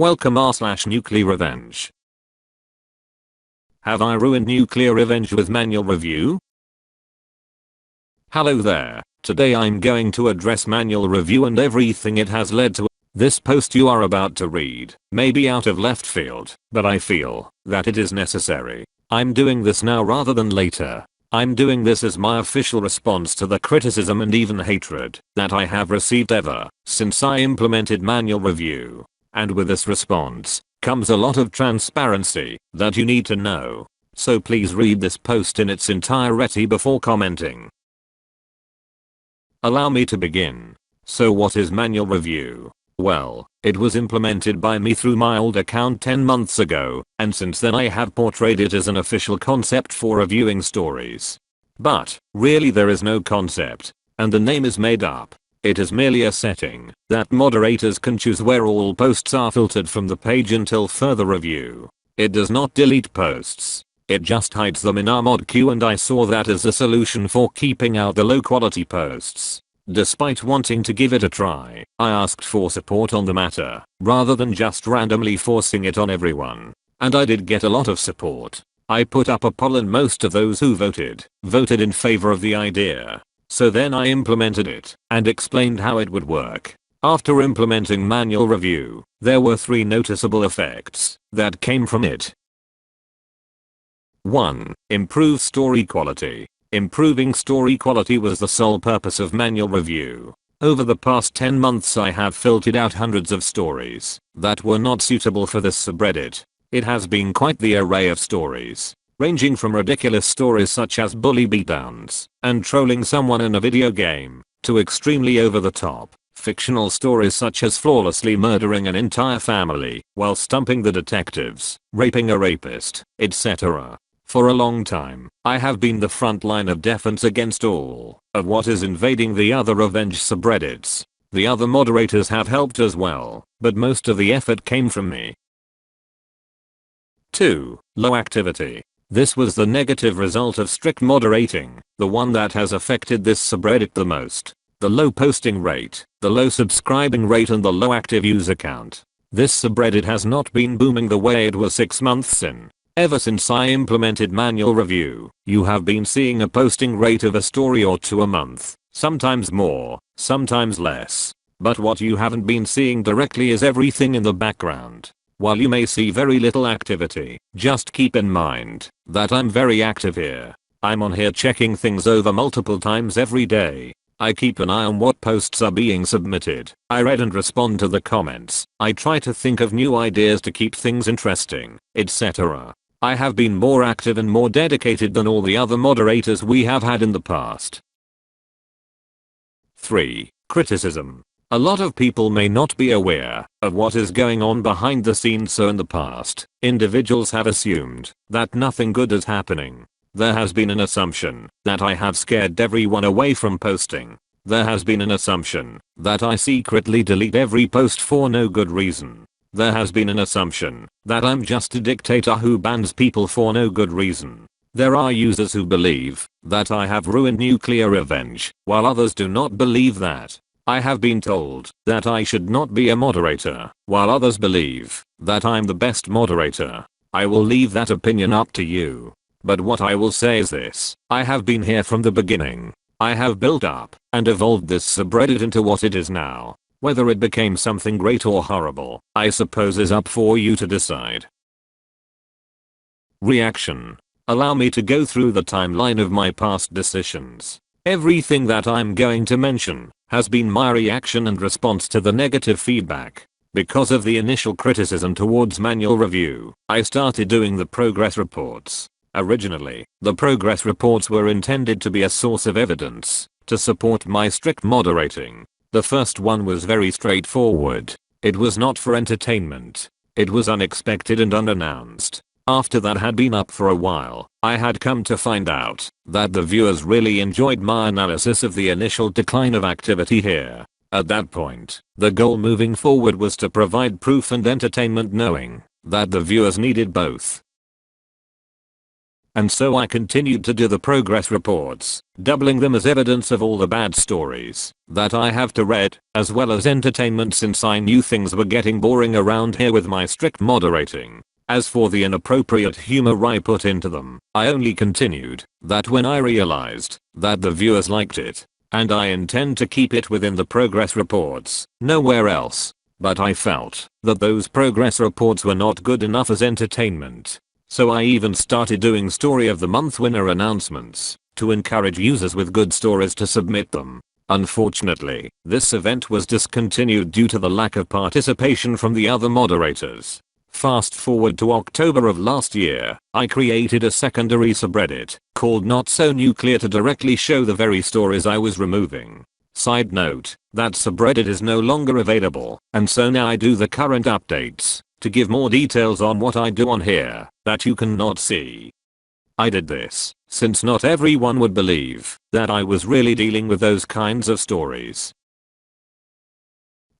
Welcome r/Nuclearrevenge. Have I ruined Nuclearrevenge with manual review? Hello there, today I'm going to address manual review and everything it has led to. This post you are about to read may be out of left field, but I feel that it is necessary. I'm doing this now rather than later. I'm doing this as my official response to the criticism and even hatred that I have received ever since I implemented manual review. And with this response comes a lot of transparency that you need to know. So please read this post in its entirety before commenting. Allow me to begin. So what is manual review? Well, it was implemented by me through my old account 10 months ago, and since then I have portrayed it as an official concept for reviewing stories. But, really there is no concept, and the name is made up. It is merely a setting that moderators can choose where all posts are filtered from the page until further review. It does not delete posts. It just hides them in our mod queue, and I saw that as a solution for keeping out the low quality posts. Despite wanting to give it a try, I asked for support on the matter, rather than just randomly forcing it on everyone. And I did get a lot of support. I put up a poll and most of those who voted in favor of the idea. So then I implemented it and explained how it would work. After implementing manual review, there were 3 noticeable effects that came from it. 1. Improve story quality. Improving story quality was the sole purpose of manual review. Over the past 10 months I have filtered out hundreds of stories that were not suitable for this subreddit. It has been quite the array of stories, ranging from ridiculous stories such as bully beatdowns and trolling someone in a video game, to extremely over-the-top, fictional stories such as flawlessly murdering an entire family while stumping the detectives, raping a rapist, etc. For a long time, I have been the front line of defense against all of what is invading the other revenge subreddits. The other moderators have helped as well, but most of the effort came from me. 2. Low activity. This was the negative result of strict moderating, the one that has affected this subreddit the most. The low posting rate, the low subscribing rate, and the low active user count. This subreddit has not been booming the way it was 6 months in. Ever since I implemented manual review, you have been seeing a posting rate of a story or 2 a month, sometimes more, sometimes less. But what you haven't been seeing directly is everything in the background. While you may see very little activity, just keep in mind that I'm very active here. I'm on here checking things over multiple times every day. I keep an eye on what posts are being submitted. I read and respond to the comments. I try to think of new ideas to keep things interesting, etc. I have been more active and more dedicated than all the other moderators we have had in the past. 3. Criticism. A lot of people may not be aware of what is going on behind the scenes, so in the past, individuals have assumed that nothing good is happening. There has been an assumption that I have scared everyone away from posting. There has been an assumption that I secretly delete every post for no good reason. There has been an assumption that I'm just a dictator who bans people for no good reason. There are users who believe that I have ruined Nuclearrevenge, while others do not believe that. I have been told that I should not be a moderator, while others believe that I'm the best moderator. I will leave that opinion up to you. But what I will say is this: I have been here from the beginning. I have built up and evolved this subreddit into what it is now. Whether it became something great or horrible, I suppose is up for you to decide. Reaction. Allow me to go through the timeline of my past decisions. Everything that I'm going to mention has been my reaction and response to the negative feedback. Because of the initial criticism towards manual review, I started doing the progress reports. Originally, the progress reports were intended to be a source of evidence to support my strict moderating. The first one was very straightforward. It was not for entertainment. It was unexpected and unannounced. After that had been up for a while, I had come to find out that the viewers really enjoyed my analysis of the initial decline of activity here. At that point, the goal moving forward was to provide proof and entertainment, knowing that the viewers needed both. and so I continued to do the progress reports, doubling them as evidence of all the bad stories that I have to read, as well as entertainment since I knew things were getting boring around here with my strict moderating. As for the inappropriate humor I put into them, I only continued that when I realized that the viewers liked it, and I intend to keep it within the progress reports, nowhere else. But I felt that those progress reports were not good enough as entertainment. So I even started doing Story of the Month winner announcements to encourage users with good stories to submit them. Unfortunately, this event was discontinued due to the lack of participation from the other moderators. Fast forward to October of last year, I created a secondary subreddit called Not So Nuclear to directly show the very stories I was removing. Side note, that subreddit is no longer available, and so now I do the current updates to give more details on what I do on here that you cannot see. I did this since not everyone would believe that I was really dealing with those kinds of stories.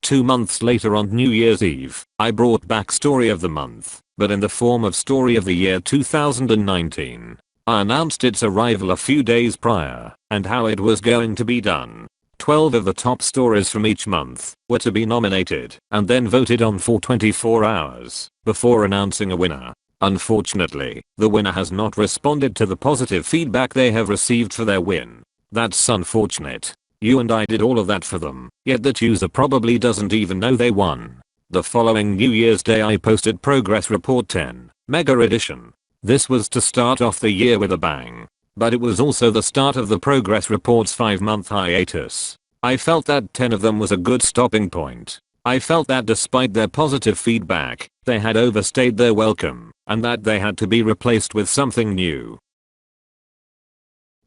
2 months later on New Year's Eve, I brought back Story of the Month, but in the form of Story of the Year 2019. I announced its arrival a few days prior and how it was going to be done. 12 of the top stories from each month were to be nominated and then voted on for 24 hours before announcing a winner. Unfortunately, the winner has not responded to the positive feedback they have received for their win. That's unfortunate. You and I did all of that for them, yet that user probably doesn't even know they won. The following New Year's Day I posted Progress Report 10, Mega Edition. This was to start off the year with a bang. But it was also the start of the Progress Report's 5-month hiatus. I felt that 10 of them was a good stopping point. I felt that despite their positive feedback, they had overstayed their welcome, and that they had to be replaced with something new.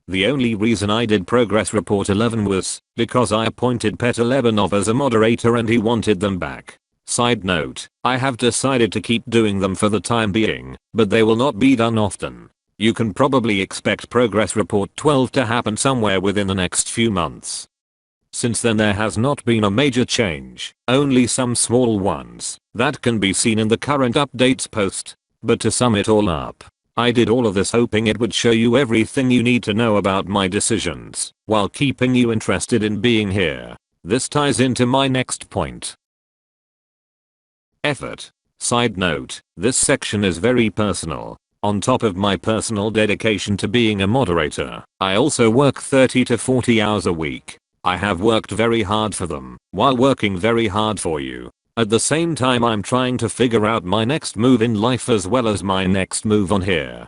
The only reason I did Progress Report 11 was because I appointed Petr Lebanov as a moderator and he wanted them back. Side note, I have decided to keep doing them for the time being, but they will not be done often. You can probably expect Progress Report 12 to happen somewhere within the next few months. Since then there has not been a major change, only some small ones that can be seen in the current updates post. But to sum it all up, I did all of this hoping it would show you everything you need to know about my decisions, while keeping you interested in being here. This ties into my next point. Effort. Side note, this section is very personal. On top of my personal dedication to being a moderator, I also work 30 to 40 hours a week. I have worked very hard for them, while working very hard for you. At the same time I'm trying to figure out my next move in life as well as my next move on here.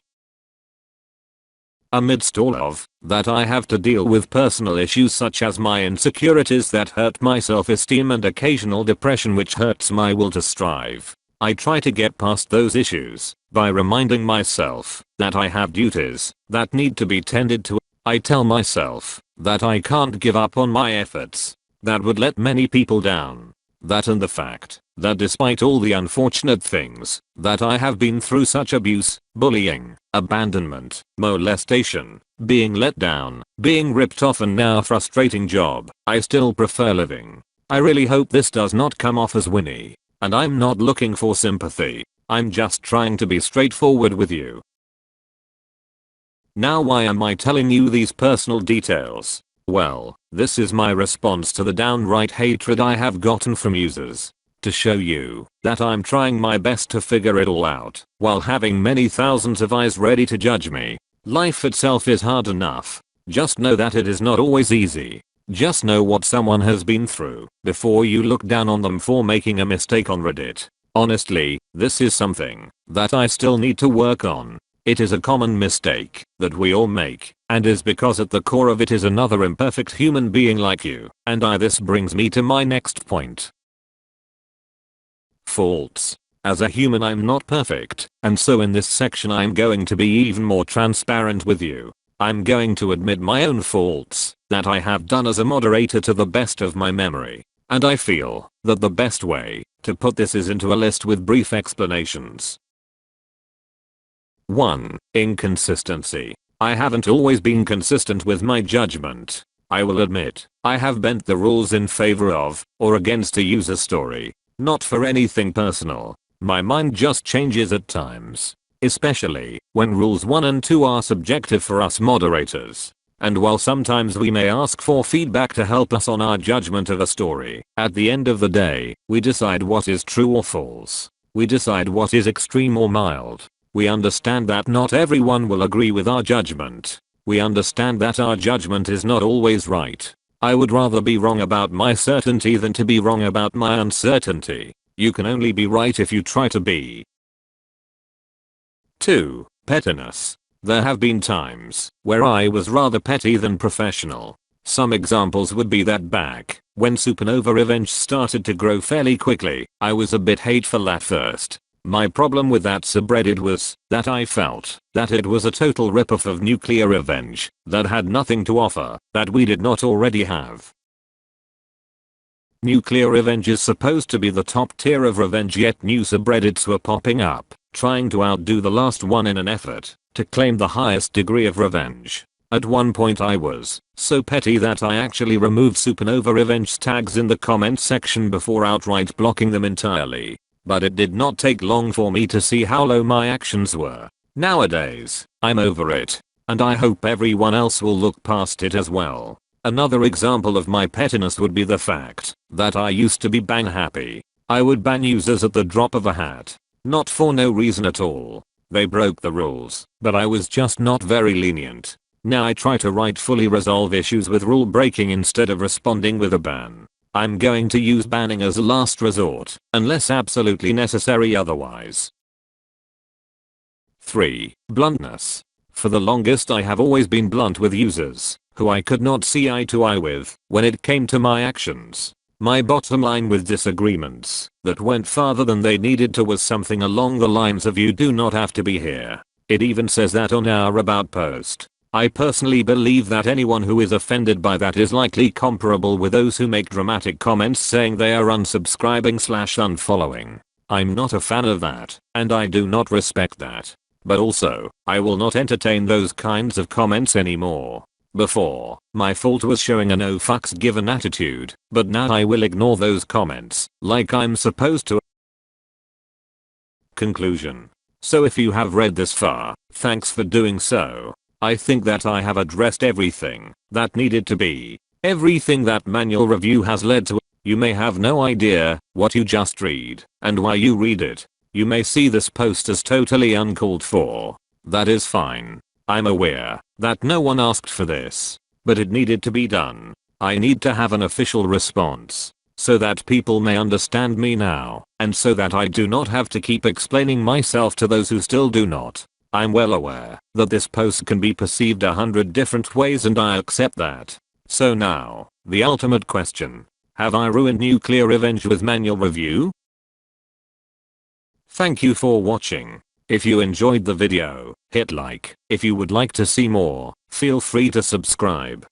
Amidst all of that I have to deal with personal issues such as my insecurities that hurt my self-esteem and occasional depression which hurts my will to strive. I try to get past those issues by reminding myself that I have duties that need to be tended to. I tell myself that I can't give up on my efforts. That would let many people down. That and the fact that despite all the unfortunate things that I have been through such abuse, bullying, abandonment, molestation, being let down, being ripped off and now a frustrating job, I still prefer living. I really hope this does not come off as whinny. And I'm not looking for sympathy. I'm just trying to be straightforward with you. Now why am I telling you these personal details? Well, this is my response to the downright hatred I have gotten from users. To show you that I'm trying my best to figure it all out, while having many thousands of eyes ready to judge me. Life itself is hard enough. Just know that it is not always easy. Just know what someone has been through before you look down on them for making a mistake on Reddit. Honestly, this is something that I still need to work on. It is a common mistake that we all make, and is because at the core of it is another imperfect human being like you and I. This brings me to my next point. Faults. As a human I'm not perfect, and so in this section I'm going to be even more transparent with you. I'm going to admit my own faults that I have done as a moderator to the best of my memory. And I feel that the best way to put this is into a list with brief explanations. 1. Inconsistency. I haven't always been consistent with my judgment. I will admit, I have bent the rules in favor of or against a user story. Not for anything personal. My mind just changes at times. especially when rules 1 and 2 are subjective for us moderators. And while sometimes we may ask for feedback to help us on our judgment of a story, at the end of the day, we decide what is true or false. We decide what is extreme or mild. We understand that not everyone will agree with our judgment. We understand that our judgment is not always right. I would rather be wrong about my certainty than to be wrong about my uncertainty. You can only be right if you try to be. 2. Pettiness. There have been times where I was rather petty than professional. Some examples would be that back when Nuclearrevenge started to grow fairly quickly, I was a bit hateful at first. My problem with that subreddit was that I felt that it was a total ripoff of Nuclearrevenge that had nothing to offer that we did not already have. Nuclearrevenge is supposed to be the top tier of revenge, yet new subreddits were popping up, trying to outdo the last one in an effort to claim the highest degree of revenge. At one point I was so petty that I actually removed Nuclearrevenge tags in the comment section before outright blocking them entirely. But it did not take long for me to see how low my actions were. Nowadays, I'm over it, and I hope everyone else will look past it as well. Another example of my pettiness would be the fact that I used to be ban happy. I would ban users at the drop of a hat. Not for no reason at all. They broke the rules, but I was just not very lenient. Now I try to rightfully resolve issues with rule breaking instead of responding with a ban. I'm going to use banning as a last resort, unless absolutely necessary otherwise. 3. Bluntness. For the longest I have always been blunt with users who I could not see eye to eye with when it came to my actions. My bottom line with disagreements that went farther than they needed to was something along the lines of "you do not have to be here." It even says that on our about post. I personally believe that anyone who is offended by that is likely comparable with those who make dramatic comments saying they are unsubscribing/unfollowing. I'm not a fan of that, and I do not respect that. But also, I will not entertain those kinds of comments anymore. Before, my fault was showing a no fucks given attitude, but now I will ignore those comments like I'm supposed to. Conclusion. So if you have read this far, thanks for doing so. I think that I have addressed everything that needed to be. Everything that manual review has led to. You may have no idea what you just read and why you read it. You may see this post as totally uncalled for. That is fine. I'm aware that no one asked for this, but it needed to be done. I need to have an official response so that people may understand me now, and so that I do not have to keep explaining myself to those who still do not. I'm well aware that this post can be perceived 100 different ways, and I accept that. So now, the ultimate question. Have I ruined Nuclearrevenge with manual review? Thank you for watching. If you enjoyed the video, hit like. If you would like to see more, feel free to subscribe.